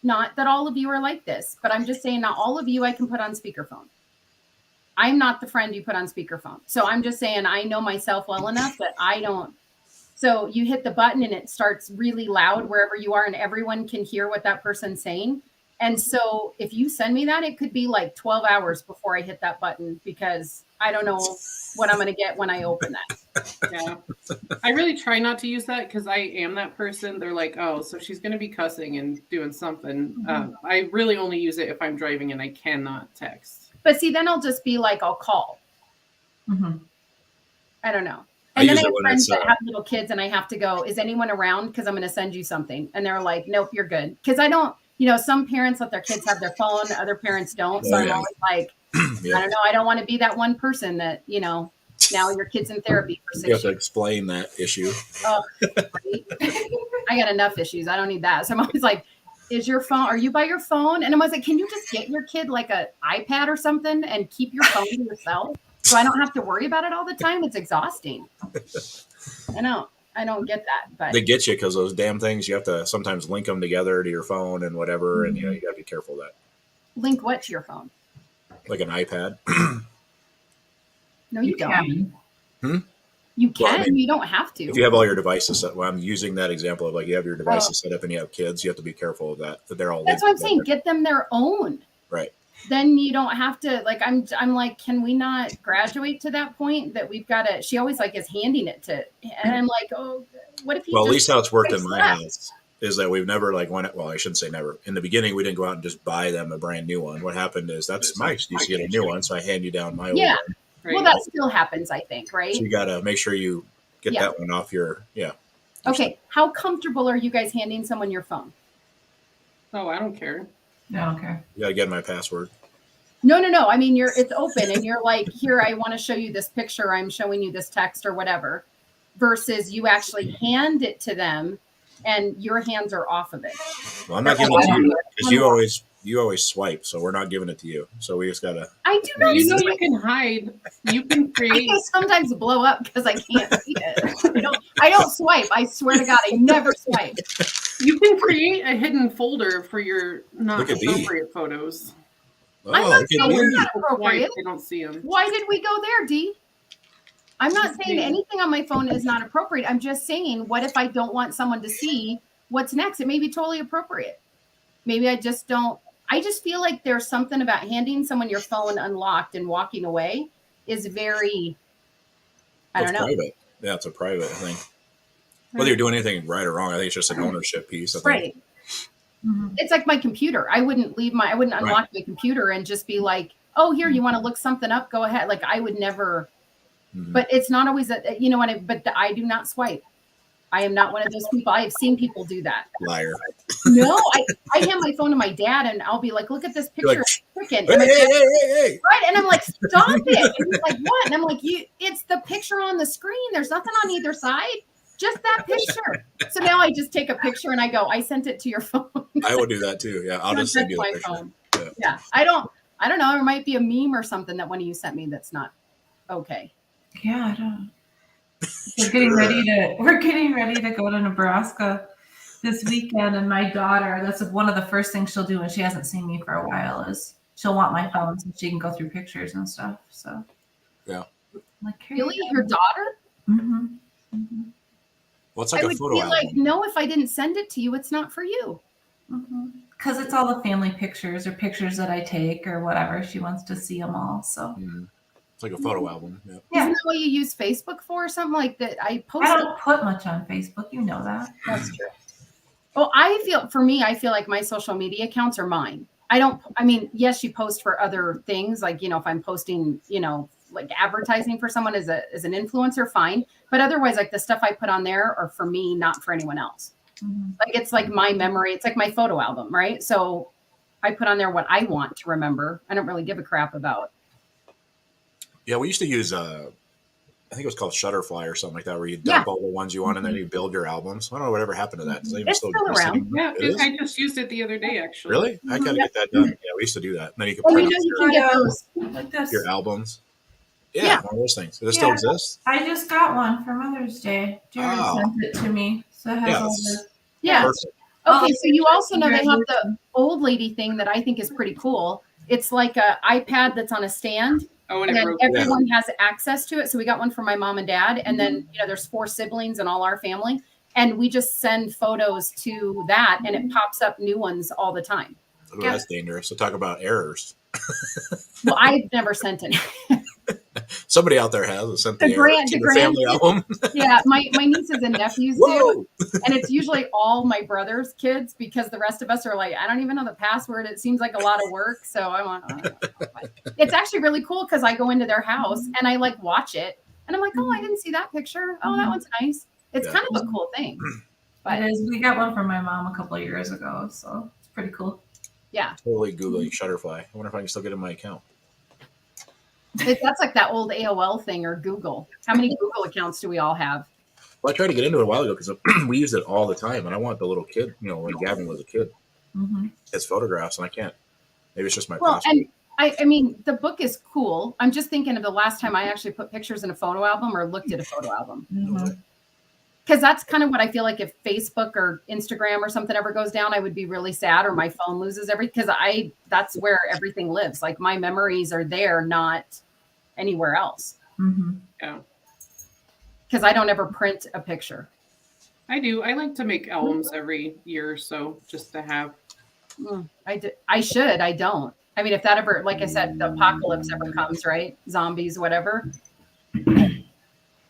Not that all of you are like this, but I'm just saying, not all of you I can put on speakerphone. I'm not the friend you put on speakerphone. So I'm just saying, I know myself well enough that I don't. So you hit the button and it starts really loud wherever you are, and everyone can hear what that person's saying. And so if you send me that, it could be like 12 hours before I hit that button because I don't know what I'm going to get when I open that. Yeah. I really try not to use that because I am that person. They're like, oh, so she's going to be cussing and doing something. I really only use it if I'm driving and I cannot text. But see, then I'll just be like, I'll call. Mhm. I don't know. I And then use I it have when friends it's, that have little kids and I have to go, is anyone around? Because I'm going to send you something. And they're like, nope, you're good. Because I don't, some parents let their kids have their phone, other parents don't. So Oh, I'm yeah. always like, Yeah. I don't know. I don't want to be that one person that, now your kid's in therapy for You 6 have to years. explain that issue. Right? I got enough issues. I don't need that. So I'm always like, are you by your phone? And I'm always like, can you just get your kid like an iPad or something and keep your phone to yourself so I don't have to worry about it all the time? It's exhausting. I don't get that, but They get you because those damn things, you have to sometimes link them together to your phone and whatever. And, you got to be careful of that. link what to your phone? Like an iPad. No, you don't. Hmm? You can. Well, I mean, you don't have to. If you have all your devices set, well, I'm using that example of like you have your devices set up and you have kids, you have to be careful of that they're all. That's what I'm linked saying. together. Get them their own. Right. Then you don't have to like. I'm like, can we not graduate to that point that we've got to? She always like is handing it to, and I'm like, oh, what if he? Well, at just least how it's worked in fixed my that? house is that we've never like went. Well, I shouldn't say never. In the beginning, we didn't go out and just buy them a brand new one. What happened is that's my excuse to get a new one, so I hand you down my old Yeah. one. Right? Well, that still happens, I think, right? So you got to make sure you get Yeah. that one off your Okay. How comfortable are you guys handing someone your phone? Oh, I don't care. I don't care. You got to get my password. No. I mean, it's open and you're like, here, I want to show you this picture. I'm showing you this text or whatever, versus you actually hand it to them and your hands are off of it. Well, I'm not giving it to you because you always swipe, so we're not giving it to you. So we just got to. I do not. You know swipe. you can hide. You can I create. can sometimes blow up because I can't see it. I don't swipe. I swear to God, I never swipe. You can create a hidden folder for your not Look at these. appropriate photos. Oh, I'm not look at saying me. it's not Why appropriate. they don't see them? Why did we go there, Dee? I'm not saying anything on my phone is not appropriate. I'm just saying, what if I don't want someone to see what's next? It may be totally appropriate. Maybe I just don't. I just feel like there's something about handing someone your phone unlocked and walking away is very, I don't know. Private. Yeah, it's a private thing. Whether you're doing anything right or wrong, I think it's just an ownership piece. I think. Right. Mhm. It's like my computer. I wouldn't unlock my computer and just be like, oh, here, you want to look something up? Go ahead. Like I would never, Mhm. but it's not always that, you know what? I do not swipe. I am not one of those people. I have seen people do that. Liar. No, I hand my phone to my dad and I'll be like, look at this You're picture. like, Freaking. Hey, And my hey, dad- hey, hey. right. And I'm like, stop it. And he's like, what? And I'm like, it's the picture on the screen. There's nothing on either side. Just that picture. So now I just take a picture and I go, I sent it to your phone. I would do that too. Yeah, I'll just send you a my picture. phone. Yeah. Yeah. I don't know. There might be a meme or something that one of you sent me that's not okay. Yeah, I don't. We're getting ready to go to Nebraska this weekend, and my daughter, that's one of the first things she'll do when she hasn't seen me for a while is she'll want my phone so she can go through pictures and stuff. So Yeah. like Really? Your daughter? Mm-hmm. Mm-hmm. Well, it's I like a would photo be album. like, no, if I didn't send it to you, it's not for you. Because it's all the family pictures or pictures that I take or whatever. She wants to see them all. So Mhm. It's like a photo album. Yeah. Yeah. Isn't that what you use Facebook for or something like that? I I posted. don't put much on Facebook. You know that. That's true. Well, I feel like my social media accounts are mine. I mean, yes, you post for other things. Like, you know, if I'm posting, you know, like advertising for someone as an influencer, fine. But otherwise, like the stuff I put on there are for me, not for anyone else. Mm-hmm. Like, it's like my memory. It's like my photo album, right? So I put on there what I want to remember. I don't really give a crap about. Yeah, we used to use I think it was called Shutterfly or something like that, where you dump all the ones you want and then you build your albums. I don't know whatever happened to that. Does that even It's still still exist around. anymore? Yeah, It is? I just used it the other day, actually. Really? I gotta get that done. Yeah, we used to do that. And then you could Well, print you know, out you can get those. Like this. your albums. Yeah, Yeah. one of those things. Does it still Yeah. exist? I just got one for Mother's Day. Jared Oh. sent it to me. So it has Yeah, all it's- the Yeah. Perfect. Okay, so you also know they have the Congratulations. old lady thing that I think is pretty cool. It's like a iPad that's on a stand, Oh, and and it then broke. everyone has access to it. So we got one for my mom and dad, and then you know there's 4 siblings in all our family, and we just send photos to that, and it pops up new ones all the time. Ooh, that's dangerous. So talk about errors. Well, I've never sent it. Somebody out there has sent the The errors grand- to the the family grand- album. Yeah, my nieces and nephews do. Whoa! And it's usually all my brother's kids because the rest of us are like, I don't even know the password. It seems like a lot of work. So I want, I don't know. But it's actually really cool because I go into their house and I like watch it and I'm like, oh, I didn't see that picture. Oh, that one's nice. It's Yeah. kind of a cool thing. But it is. We got one from my mom a couple of years ago, so it's pretty cool. Totally Googling Shutterfly. I wonder if I can still get in my account. That's like that old AOL thing or Google. How many Google accounts do we all have? Well, I tried to get into it a while ago because we used it all the time, and I want the little kid, you know, when Gavin was a kid, Mm-hmm. his photographs, and I can't. Maybe it's just my Well, password. and I mean, the book is cool. I'm just thinking of the last time I actually put pictures in a photo album or looked at a photo album. Mm-hmm. Because that's kind of what I feel like if Facebook or Instagram or something ever goes down, I would be really sad or my phone loses everything because that's where everything lives. Like my memories are there, not anywhere else. Mm-hmm. Yeah, Because I don't ever print a picture. I do. I like to make albums every year or so just to have. I should. I don't. I mean, if that ever, like I said, the apocalypse ever comes, right? Zombies, whatever.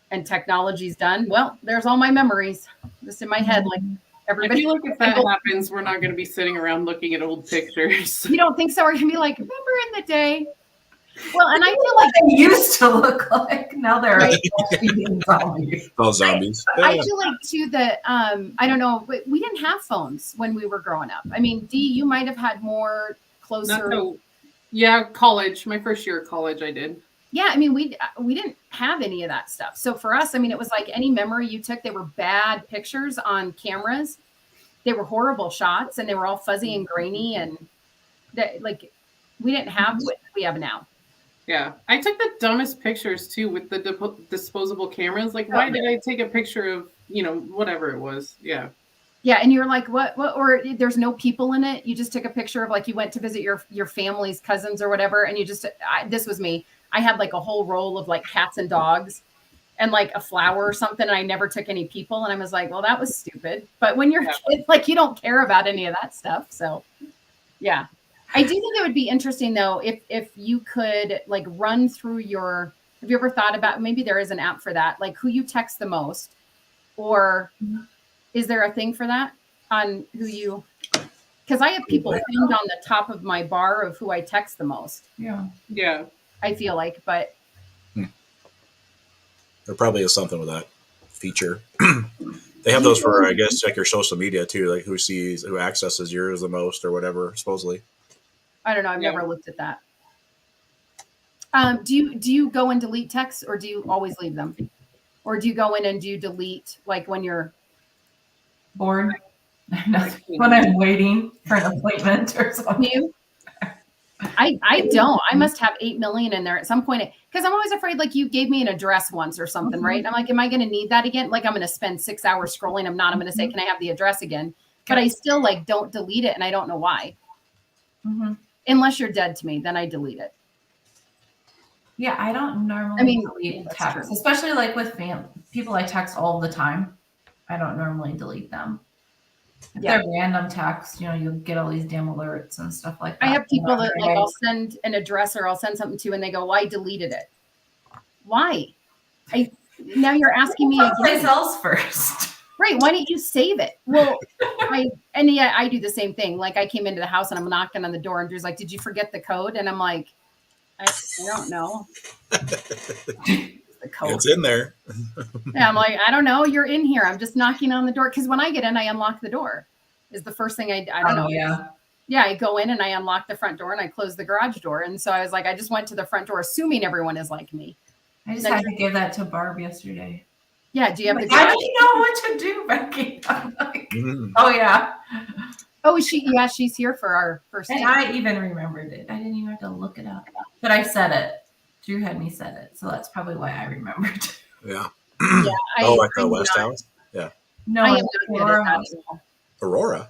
And technology's done. Well, there's all my memories just in my head. Like I everybody. feel like if that happens, we're not going to be sitting around looking at old pictures. You don't think so? We're gonna be like, remember in the day? Well, and I feel like They used to look like. Now they're Right. eating zombies. All zombies. I Yeah. feel like too that I don't know, but we didn't have phones when we were growing up. I mean, Dee, you might have had more closer. No, yeah, college. My first year of college, I did. Yeah, I mean, we didn't have any of that stuff. So for us, I mean, it was like any memory you took. They were bad pictures on cameras. They were horrible shots, and they were all fuzzy and grainy, and like we didn't have what we have now. Yeah, I took the dumbest pictures too with the disposable cameras. Like, why did I take a picture of whatever it was? Yeah. Yeah, and you're like, what? Or there's no people in it. You just took a picture of like you went to visit your family's cousins or whatever, and you just this was me. I had like a whole roll of like cats and dogs, and like a flower or something. And I never took any people, and I was like, well, that was stupid. But when you're a kid, like you don't care about any of that stuff. So, yeah, I do think it would be interesting though if you could like run through your. Have you ever thought about maybe there is an app for that? Like who you text the most. or is there a thing for that on who you? Because I have people pinned on the top of my bar of who I text the most. Yeah. Yeah. I feel like, but There probably is something with that feature. They have those for, I guess, like your social media too, like who accesses yours the most or whatever, supposedly. I don't know. I've never looked at that. Do you go and delete texts, or do you always leave them? Or do you go in and do you delete like when you're Bored. When I'm waiting for an appointment or something. you? I don't. I must have 8 million in there at some point because I'm always afraid. Like you gave me an address once or something, right? I'm like, am I going to need that again? Like I'm going to spend 6 hours scrolling. I'm not. I'm going to say, can I have the address again? But I still like don't delete it, and I don't know why. Mm-hmm. Unless you're dead to me, then I delete it. Yeah, I don't normally delete that's texts, true. especially like with people I text all the time. I don't normally delete them. If they're random texts, you'll get all these damn alerts and stuff like that. I have people that like I'll send an address or I'll send something to, and they go, "Well, I deleted it." Why? Now you're asking me someplace else first. Right. Why didn't you save it? Well, I do the same thing. Like I came into the house and I'm knocking on the door and Drew's like, "Did you forget the code?" And I'm like, I don't know. The code. It's in there. Yeah, I'm like, I don't know. You're in here. I'm just knocking on the door. Because when I get in, I unlock the door. Is the first thing I don't know. Yeah. Yeah, I go in and I unlock the front door and I close the garage door. And so I was like, I just went to the front door, assuming everyone is like me. I just had to give that to Barb yesterday. Yeah. Do you have the I garage? didn't know what to do, Becky. I'm like, oh yeah. Oh, she's here for our first And date. I even remembered it. I didn't even have to look it up. But I said it. Drew had me said it. So that's probably why I remembered. Yeah. Yeah. Like the West House? Yeah. No, I am it's not good at Aurora. that at all. Aurora.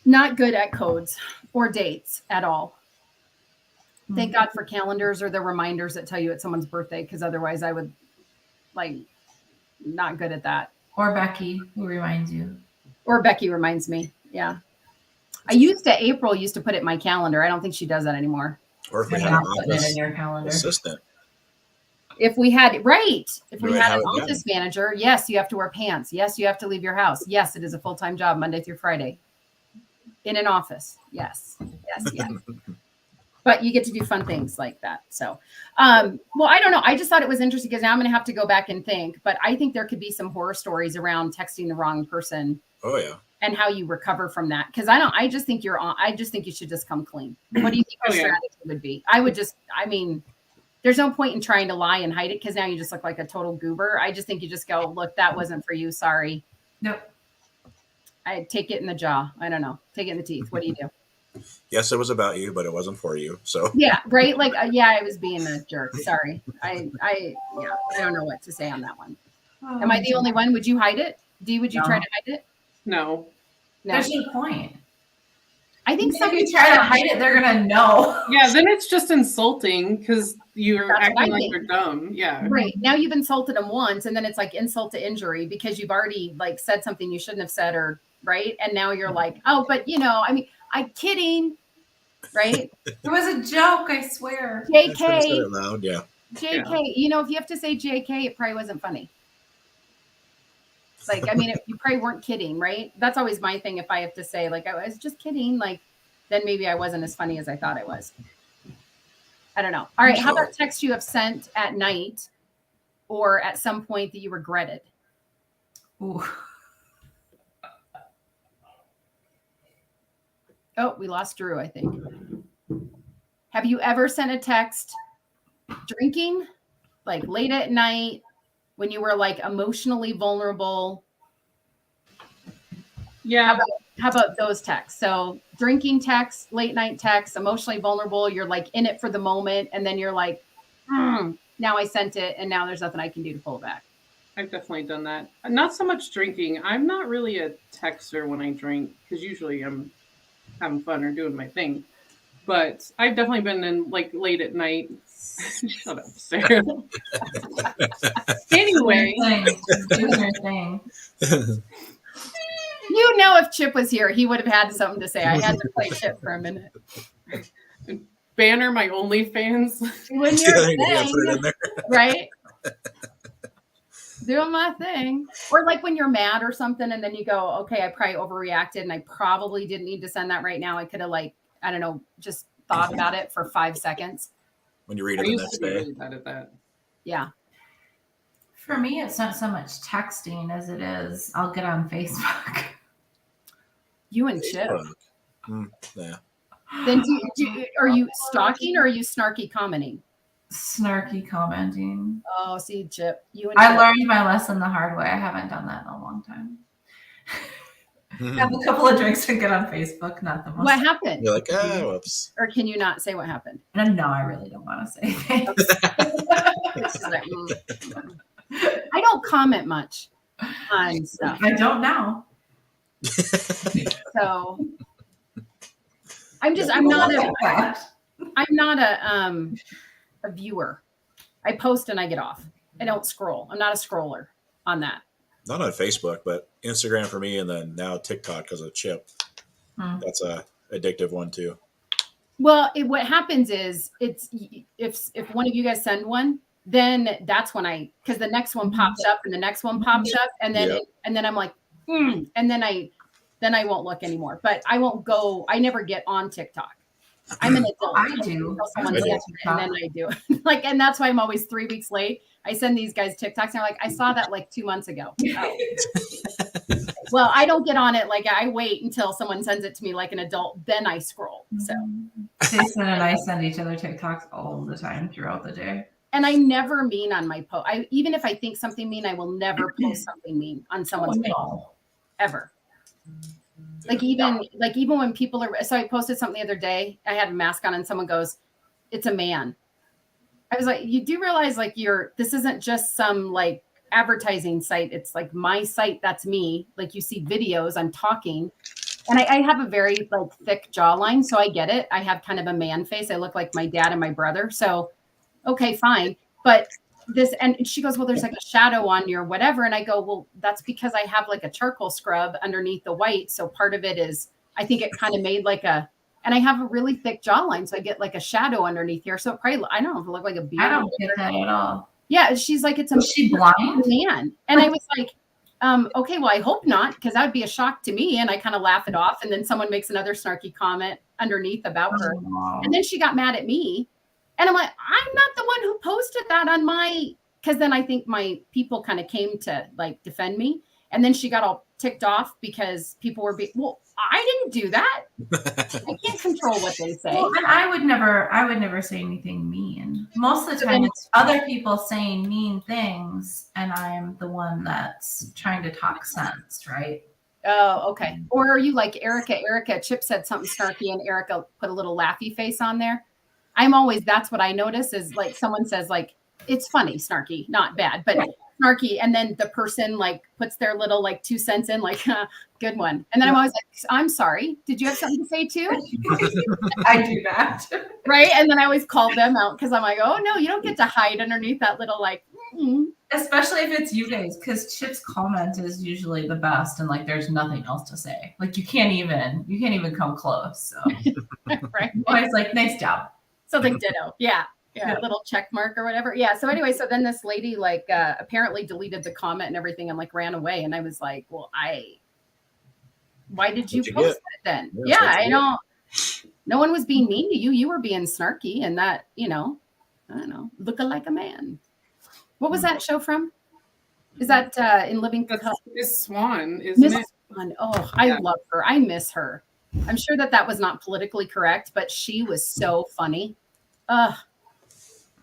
Not good at codes or dates at all. Thank God for calendars or the reminders that tell you it's someone's birthday, because otherwise I would not good at that. Or Becky, who reminds you. Or Becky reminds me. Yeah. April used to put it in my calendar. I don't think she does that anymore. Or if we And had not an putting it office in your calendar. assistant. If we had an have it office manager, yes, you have to wear pants. Yes, you have to leave your house. Yes, it is a full-time job Monday through Friday in an office. Yes. But you get to do fun things like that. So, well, I don't know. I just thought it was interesting because now I'm going to have to go back and think, but I think there could be some horror stories around texting the wrong person. Oh yeah. And how you recover from that. Because I just think I just think you should just come clean. What do you think your strategy would be? There's no point in trying to lie and hide it because now you just look like a total goober. I just think you just go, look, that wasn't for you. Sorry. Nope. I take it in the jaw. I don't know. Take it in the teeth. What do you do? Yes, it was about you, but it wasn't for you. So Yeah, right. Like, I was being a jerk. Sorry. I don't know what to say on that one. Am I the only one? Would you hide it? Would you try to hide it? No. There's no point. I think If you try to hide it, they're gonna know. Yeah, then it's just insulting because you're That's what I acting like think. you're dumb. Yeah. Right. Now you've insulted them once, and then it's like insult to injury because you've already like said something you shouldn't have said, or right. And now you're like, oh, but I'm kidding. Right. It was a joke, I swear. I should have said JK. it loud. Yeah. JK. If you have to say JK, it probably wasn't funny. Like, you probably weren't kidding, right? That's always my thing. If I have to say, like, I was just kidding, like, then maybe I wasn't as funny as I thought I was. I don't know. All right. How about text you have sent at night or at some point that you regretted? Ooh. Oh, we lost Drew, I think. Have you ever sent a text drinking, like late at night, when you were like emotionally vulnerable? Yeah. How about those texts? So drinking texts, late night texts, emotionally vulnerable. You're like in it for the moment. And then you're like, now I sent it. And now there's nothing I can do to pull it back. I've definitely done that. Not so much drinking. I'm not really a texter when I drink because usually I'm having fun or doing my thing. But I've definitely been in like late at night. Shut up, Sarah. Anyway. Do your thing. If Chip was here, he would have had something to say. I had to play Chip for a minute. Banner my OnlyFans. When you're Yeah, put it in there. right? doing my thing. Or like when you're mad or something and then you go, okay, I probably overreacted and I probably didn't need to send that right now. I could have like, I don't know, just thought about it for 5 seconds. When you read I it the used next to be day. really bad at that. Yeah. For me, it's not so much texting as it is I'll get on Facebook. You and Chip. Yeah. Then are you stalking or are you snarky commenting? Snarky commenting. Oh, see, Chip. You and I Chip. learned my lesson the hard way. I haven't done that in a long time. Have a couple of drinks and get on Facebook. Not the most. What happened? You're like, oh, whoops. Or can you not say what happened? No, I really don't want to say things. It's just like, I don't comment much on stuff. I don't know. So I'm not a viewer. I post and I get off. I don't scroll. I'm not a scroller on that. Not on Facebook, but Instagram for me, and then now TikTok because of Chip. That's a addictive one too. Well, what happens is it's if one of you guys send one, then that's when because the next one pops up and the next one pops up, and then and then I'm like, and then I won't look anymore. But I won't go. I never get on TikTok. I'm an adult. I do. Someone sends it, and then I do. Like, and that's why I'm always 3 weeks late. I send these guys TikToks, and they're like, I saw that like 2 months ago. Oh. Well, I don't get on it. Like, I wait until someone sends it to me like an adult, then I scroll. So Jason and I send each other TikToks all the time throughout the day. And I never mean on my post. Even if I think something mean, I will never post something mean on someone's page ever. Like even when people are. So I posted something the other day. I had a mask on, and someone goes, "It's a man." I was like, "You do realize like this isn't just some like advertising site. It's like my site. That's me. Like you see videos. I'm talking." And I have a very like thick jawline, so I get it. I have kind of a man face. I look like my dad and my brother. So, okay, fine. But and she goes, well, there's like a shadow on your whatever. And I go, well, that's because I have like a charcoal scrub underneath the white. So part of it is, I think it kind of made like and I have a really thick jawline. So I get like a shadow underneath here. So probably, I don't know if it look like a beard. I don't get that at all. Yeah. She's like, Is she blind? Man. And I was like, okay, well, I hope not, because that would be a shock to me. And I kind of laugh it off. And then someone makes another snarky comment underneath about her. And then she got mad at me. And I'm like, I'm not the one who posted that on because then I think my people kind of came to like defend me. And then she got all ticked off because people were well, I didn't do that. I can't control what they say. Well, and I would never say anything mean. Most of the time it's other people saying mean things and I'm the one that's trying to talk sense, right? Oh, okay. Or are you like Erica? Chip said something snarky and Erica put a little laughy face on there. That's what I notice is like someone says like, it's funny, snarky, not bad, but snarky. And then the person like puts their little like 2 cents in like, good one. And then I'm always like, I'm sorry. Did you have something to say too? I do that. Right. And then I always call them out because I'm like, oh no, you don't get to hide underneath that little like, Especially if it's you guys, because Chip's comment is usually the best and like there's nothing else to say. Like you can't even come close. So right. Always like, nice job. Something ditto. Yeah. A little check mark or whatever. Yeah. So anyway, so then this lady like apparently deleted the comment and everything and like ran away. And I was like, well, why did you post it then? Yeah, I don't. No one was being mean to you. You were being snarky and that, I don't know, looking like a man. What was that show from? Is that in Living Color? Miss Swan, isn't it? Swan. Oh, I love her. I miss her. I'm sure that was not politically correct, but she was so funny.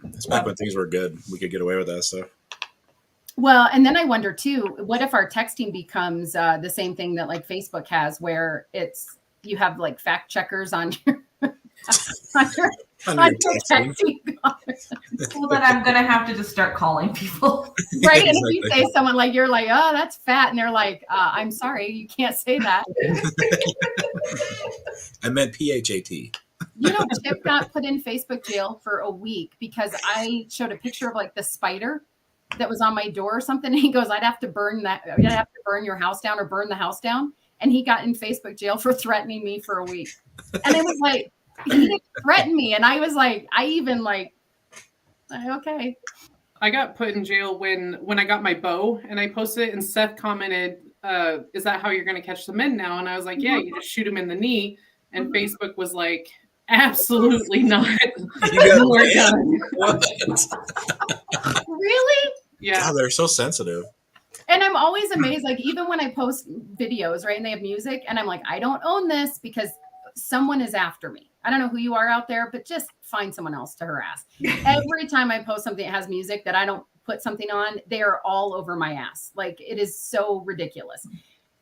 It's back when things were good. We could get away with that stuff. Well, and then I wonder too, what if our texting becomes the same thing that like Facebook has, where you have like fact checkers on your texting. Well, then I'm gonna have to just start calling people. Right. And if you say someone like you're like, oh, that's fat, and they're like, I'm sorry, you can't say that. I meant PHAT. Chip got put in Facebook jail for a week because I showed a picture of like the spider that was on my door or something. And he goes, I'd have to burn your house down or burn the house down. And he got in Facebook jail for threatening me for a week. And it was like, he didn't threaten me. And I was like, okay. I got put in jail when I got my bow and I posted it and Seth commented, is that how you're going to catch the men now? And I was like, yeah, you just shoot him in the knee. And Facebook was like, absolutely not. You We're done. What? Really? Yeah. God, they're so sensitive. And I'm always amazed, like even when I post videos, right, and they have music, and I'm like, I don't own this because someone is after me. I don't know who you are out there, but just find someone else to harass. Every time I post something that has music that I don't put something on, they are all over my ass. Like it is so ridiculous.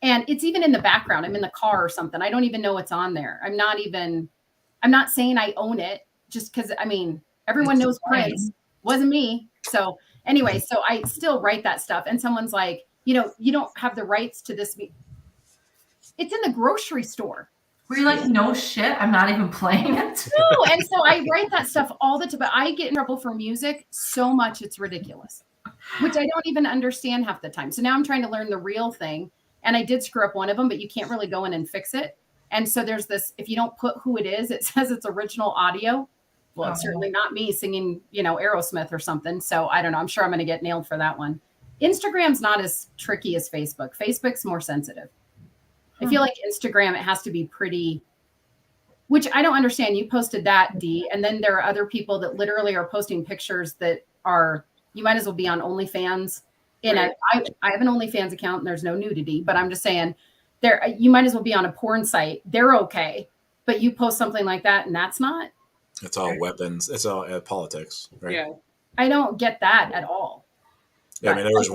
And it's even in the background. I'm in the car or something. I don't even know what's on there. I'm not saying I own it just because, I mean, everyone knows Prince. Wasn't me. So anyway, so I still write that stuff. And someone's like, you know, you don't have the rights to this. It's in the grocery store. Were you like, no shit, I'm not even playing it? No. And so I write that stuff all the time. But I get in trouble for music so much it's ridiculous, which I don't even understand half the time. So now I'm trying to learn the real thing. And I did screw up one of them, but you can't really go in and fix it. And so there's this, if you don't put who it is, it says it's original audio. Well, it's certainly not me singing, you know, Aerosmith or something. So I don't know. I'm sure I'm going to get nailed for that one. Instagram's not as tricky as Facebook. Facebook's more sensitive. I feel like Instagram, it has to be pretty, which I don't understand. You posted that, Dee, and then there are other people that literally are posting pictures that are, you might as well be on OnlyFans. And Right. I have an OnlyFans account and there's no nudity, but I'm just saying there, you might as well be on a porn site. They're okay. But you post something like that and that's not. It's all weapons. It's all politics, right? Yeah. I don't get that at all. Yeah, I mean, there was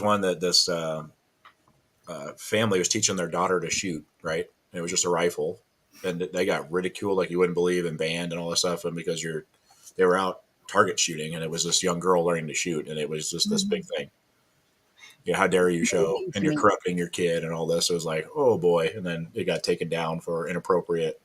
one that this family was teaching their daughter to shoot, right? And it was just a rifle, and they got ridiculed like you wouldn't believe and banned and all this stuff, and because they were out target shooting, and it was this young girl learning to shoot, and it was just this big thing. You know, how dare you show, and you're corrupting your kid and all this. It was like, oh boy, and then it got taken down for inappropriate,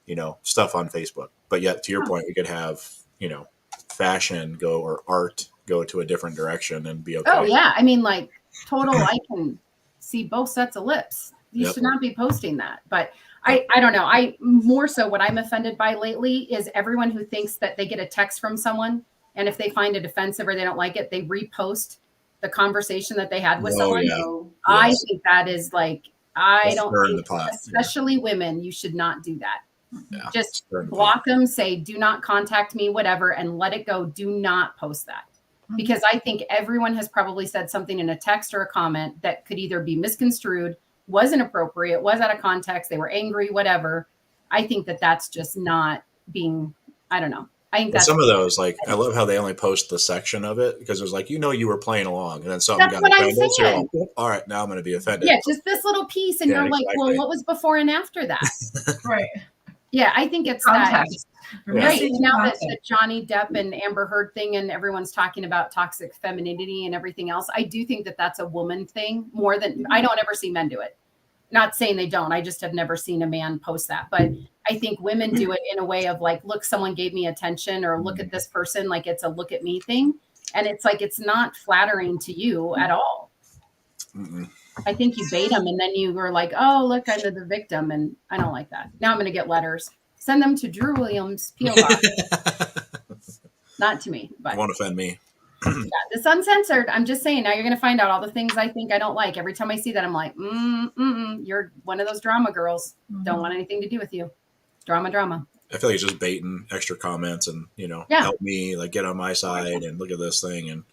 you know, stuff on Facebook. But yet, to your point, we could have, you know, fashion go or art go to a different direction and be okay. Oh yeah. I mean, like total, I can see both sets of lips. You should not be posting that. But I don't know. I more so what I'm offended by lately is everyone who thinks that they get a text from someone and if they find it offensive or they don't like it, they repost the conversation that they had with someone. Yeah. I think that is like, I That's don't stirring think, the pot, especially women, you should not do that. Yeah, Just stirring the block them, say, do not contact me, whatever, and let it go. Do not post that. Because I think everyone has probably said something in a text or a comment that could either be misconstrued, was inappropriate, was out of context, they were angry, whatever. I think that that's just not being, I don't know. I think But that's some of those, like, I love how they only post the section of it because it was like, you know, you were playing along and then something That's got what I'm offended. So you're saying. like, all right, now I'm going to be offended. yeah, just this little piece. And Yeah, you're like, well, exactly. what was before and after that? Right. Yeah, I think it's that. Context. Yeah. Right. Now that the Johnny Depp and Amber Heard thing and everyone's talking about toxic femininity and everything else, I do think that that's a woman thing more than I don't ever see men do it. Not saying they don't. I just have never seen a man post that. But I think women do it in a way of like, look, someone gave me attention or look at this person. Like it's a look at me thing. And it's like, it's not flattering to you at all. Mm-mm. I think you bait them and then you were like, oh, look, I'm the victim. And I don't like that. Now I'm going to get letters. Send them to Drew Williams, P.O. Box. Not to me, but It won't offend me. yeah, this uncensored. I'm just saying, now you're going to find out all the things I think I don't like. Every time I see that, I'm like, you're one of those drama girls. Don't want anything to do with you. Drama. I feel like it's just baiting extra comments and, you know, help me, like, get on my side and look at this thing. And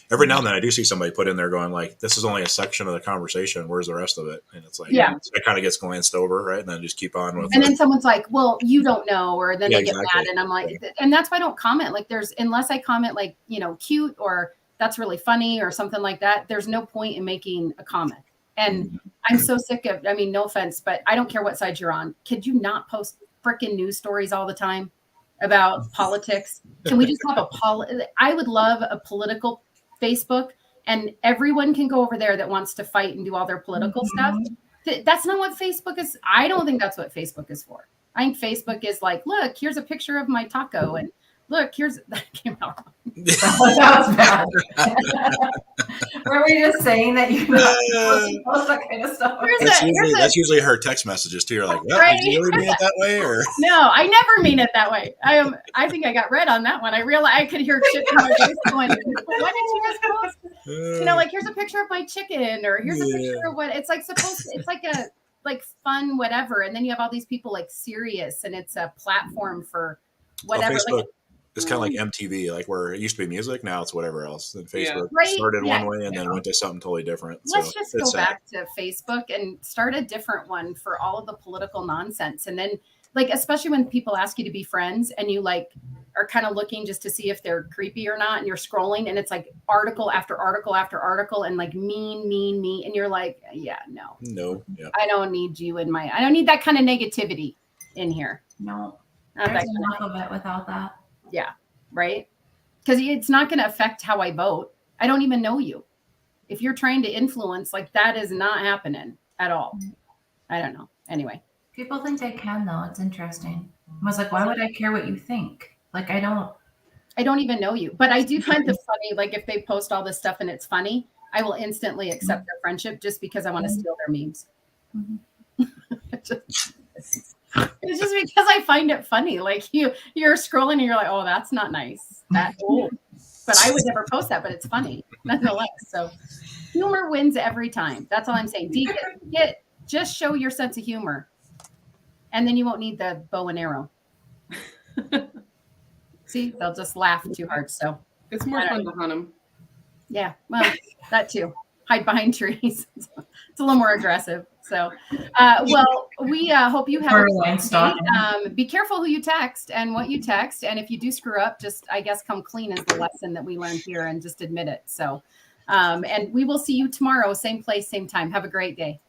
every now and then I do see somebody put in there going like, this is only a section of the conversation. Where's the rest of it? And it's like, it kind of gets glanced over, right? And then just keep on with and it. then someone's like, well, you don't know. Or then they get exactly. mad. And I'm like, and that's why I don't comment. Like unless I comment like, you know, cute or that's really funny or something like that, there's no point in making a comment. And I'm so sick of, I mean, no offense, but I don't care what side you're on. Could you not post freaking news stories all the time about politics? Can we just have I would love a political Facebook and everyone can go over there that wants to fight and do all their political stuff. That's not what Facebook is. I don't think that's what Facebook is for. I think Facebook is like, look, here's a picture of my taco and look, here's that came out wrong. That was bad. Were we just saying that you're not supposed to post that kind of stuff? That's usually her text messages too. You're like, well, Right? did you really mean it that way? Or No, I never mean it that way. I think I got red on that one. I realized I could hear Chip in my voice going, "What did you just post?" You know, like here's a picture of my chicken, or here's a picture of what it's like supposed to. It's like a fun whatever, and then you have all these people like serious, and it's a platform for whatever. Facebook, like, it's kind of like MTV, like where it used to be music, now it's whatever else. Then Facebook Right? started Yeah. one way and then went to something totally different. Let's So just it's go sad. back to Facebook and start a different one for all of the political nonsense. And then, like, especially when people ask you to be friends and you like are kind of looking just to see if they're creepy or not, and you're scrolling and it's like article after article after article and like mean, and you're like, yeah, no, Yeah. I don't need you in my, I don't need that kind of negativity in here. No, Not that there's kind enough of it without that. right? Because it's not going to affect how I vote. I don't even know you. If you're trying to influence, like that is not happening at all. I don't know. Anyway. People think they can, though. It's interesting. I was like, why would I care what you think? Like, I don't even know you, but I do find it funny. Like if they post all this stuff and it's funny, I will instantly accept their friendship just because I want to steal their memes. It's just because I find it funny. Like you're scrolling and you're like, oh, that's not nice. That old. But I would never post that, but it's funny nonetheless. So humor wins every time. That's all I'm saying. Just show your sense of humor. And then you won't need the bow and arrow. See, they'll just laugh too hard. So It's more fun to hunt them. yeah, well, that too. Hide behind trees. It's a little more aggressive. So, well, we hope you have a great day. Be careful who you text and what you text. And if you do screw up, just, I guess, come clean is the lesson that we learned here and just admit it. So, and we will see you tomorrow, same place, same time. Have a great day.